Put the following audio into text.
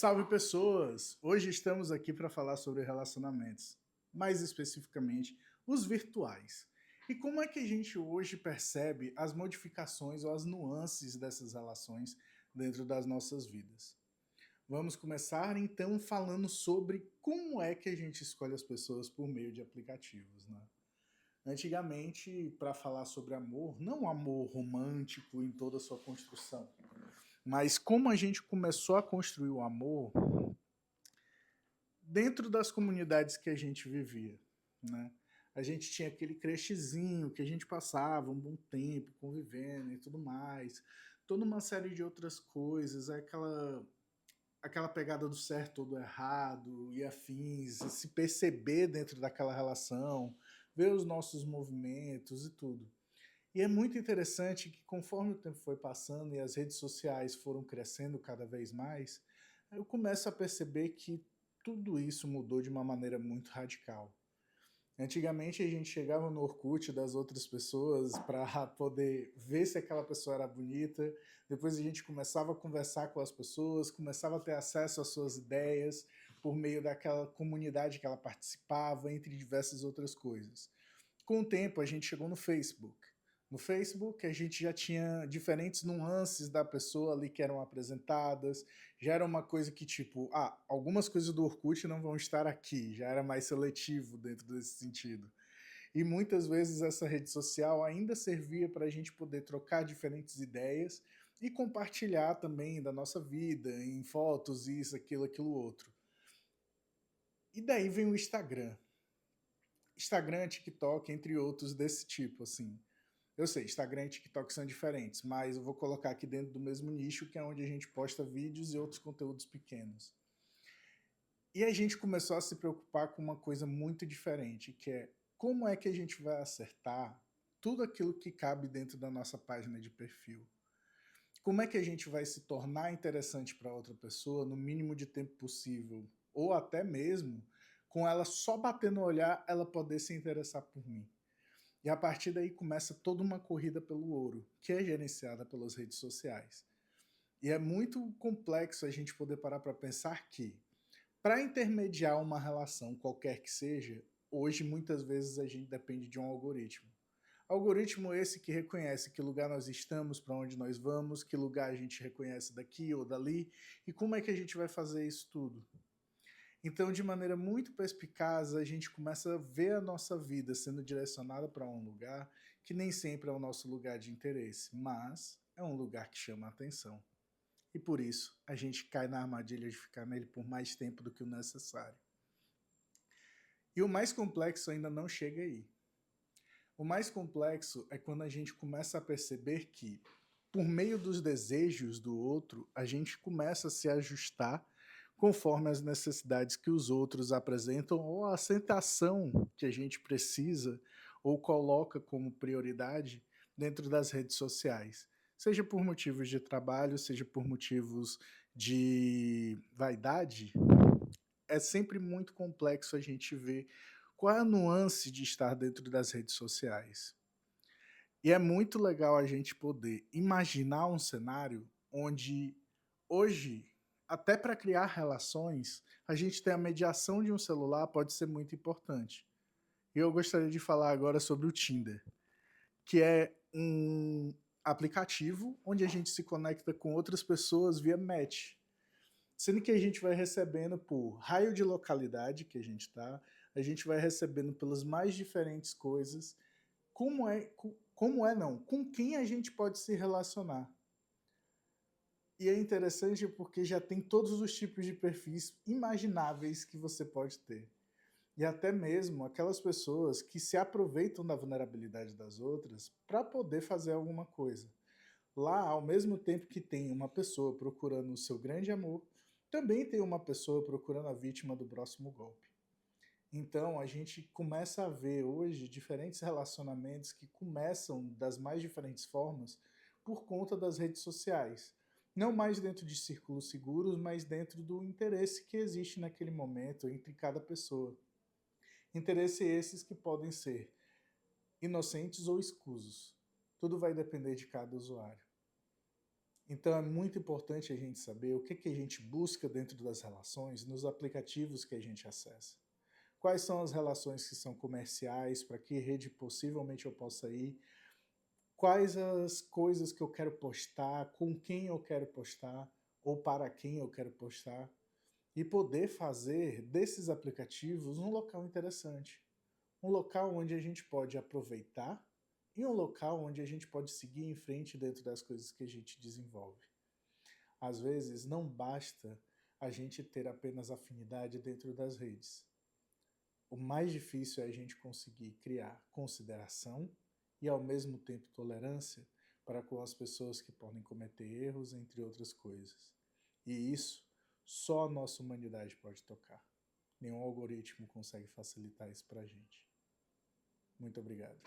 Salve pessoas! Hoje estamos aqui para falar sobre relacionamentos, mais especificamente os virtuais. E como é que a gente hoje percebe as modificações ou as nuances dessas relações dentro das nossas vidas? Vamos começar então falando sobre como é que a gente escolhe as pessoas por meio de aplicativos, né? Antigamente, para falar sobre amor, não amor romântico em toda a sua construção, mas como a gente começou a construir o amor dentro das comunidades que a gente vivia, né? A gente tinha aquele crechezinho que a gente passava um bom tempo convivendo e tudo mais, toda uma série de outras coisas, aquela pegada do certo ou do errado e afins, se perceber dentro daquela relação, ver os nossos movimentos e tudo. E é muito interessante que conforme o tempo foi passando e as redes sociais foram crescendo cada vez mais, eu começo a perceber que tudo isso mudou de uma maneira muito radical. Antigamente a gente chegava no Orkut das outras pessoas para poder ver se aquela pessoa era bonita, depois a gente começava a conversar com as pessoas, começava a ter acesso às suas ideias por meio daquela comunidade que ela participava, entre diversas outras coisas. Com o tempo, a gente chegou no Facebook. No Facebook, a gente já tinha diferentes nuances da pessoa ali que eram apresentadas. Já era uma coisa que, tipo, algumas coisas do Orkut não vão estar aqui. Já era mais seletivo dentro desse sentido. E muitas vezes essa rede social ainda servia para a gente poder trocar diferentes ideias e compartilhar também da nossa vida, em fotos, isso, aquilo outro. E daí vem o Instagram. Instagram, TikTok, entre outros desse tipo, assim. Eu sei, Instagram e TikTok são diferentes, mas eu vou colocar aqui dentro do mesmo nicho, que é onde a gente posta vídeos e outros conteúdos pequenos. E a gente começou a se preocupar com uma coisa muito diferente, que é como é que a gente vai acertar tudo aquilo que cabe dentro da nossa página de perfil. Como é que a gente vai se tornar interessante para outra pessoa no mínimo de tempo possível, ou até mesmo com ela só bater no olhar, ela poder se interessar por mim. E a partir daí começa toda uma corrida pelo ouro, que é gerenciada pelas redes sociais. E é muito complexo a gente poder parar para pensar que, para intermediar uma relação, qualquer que seja, hoje muitas vezes a gente depende de um algoritmo. Algoritmo esse que reconhece que lugar nós estamos, para onde nós vamos, que lugar a gente reconhece daqui ou dali, e como é que a gente vai fazer isso tudo. Então, de maneira muito perspicaz, a gente começa a ver a nossa vida sendo direcionada para um lugar que nem sempre é o nosso lugar de interesse, mas é um lugar que chama a atenção. E por isso, a gente cai na armadilha de ficar nele por mais tempo do que o necessário. E o mais complexo ainda não chega aí. O mais complexo é quando a gente começa a perceber que, por meio dos desejos do outro, a gente começa a se ajustar conforme as necessidades que os outros apresentam ou a aceitação que a gente precisa ou coloca como prioridade dentro das redes sociais. Seja por motivos de trabalho, seja por motivos de vaidade, é sempre muito complexo a gente ver qual é a nuance de estar dentro das redes sociais. E é muito legal a gente poder imaginar um cenário onde hoje, até para criar relações, a gente tem a mediação de um celular pode ser muito importante. E eu gostaria de falar agora sobre o Tinder, que é um aplicativo onde a gente se conecta com outras pessoas via match. Sendo que a gente vai recebendo por raio de localidade que a gente está, a gente vai recebendo pelas mais diferentes coisas, como é não, com quem a gente pode se relacionar. E é interessante porque já tem todos os tipos de perfis imagináveis que você pode ter. E até mesmo aquelas pessoas que se aproveitam da vulnerabilidade das outras para poder fazer alguma coisa. Lá, ao mesmo tempo que tem uma pessoa procurando o seu grande amor, também tem uma pessoa procurando a vítima do próximo golpe. Então, a gente começa a ver hoje diferentes relacionamentos que começam das mais diferentes formas por conta das redes sociais. Não mais dentro de círculos seguros, mas dentro do interesse que existe naquele momento entre cada pessoa. Interesse esses que podem ser inocentes ou escusos. Tudo vai depender de cada usuário. Então é muito importante a gente saber o que a gente busca dentro das relações nos aplicativos que a gente acessa. Quais são as relações que são comerciais, para que rede possivelmente eu possa ir, quais as coisas que eu quero postar, com quem eu quero postar ou para quem eu quero postar, e poder fazer desses aplicativos um local interessante, um local onde a gente pode aproveitar e um local onde a gente pode seguir em frente dentro das coisas que a gente desenvolve. Às vezes não basta a gente ter apenas afinidade dentro das redes. O mais difícil é a gente conseguir criar consideração e ao mesmo tempo tolerância para com as pessoas que podem cometer erros, entre outras coisas. E isso só a nossa humanidade pode tocar. Nenhum algoritmo consegue facilitar isso para a gente. Muito obrigado.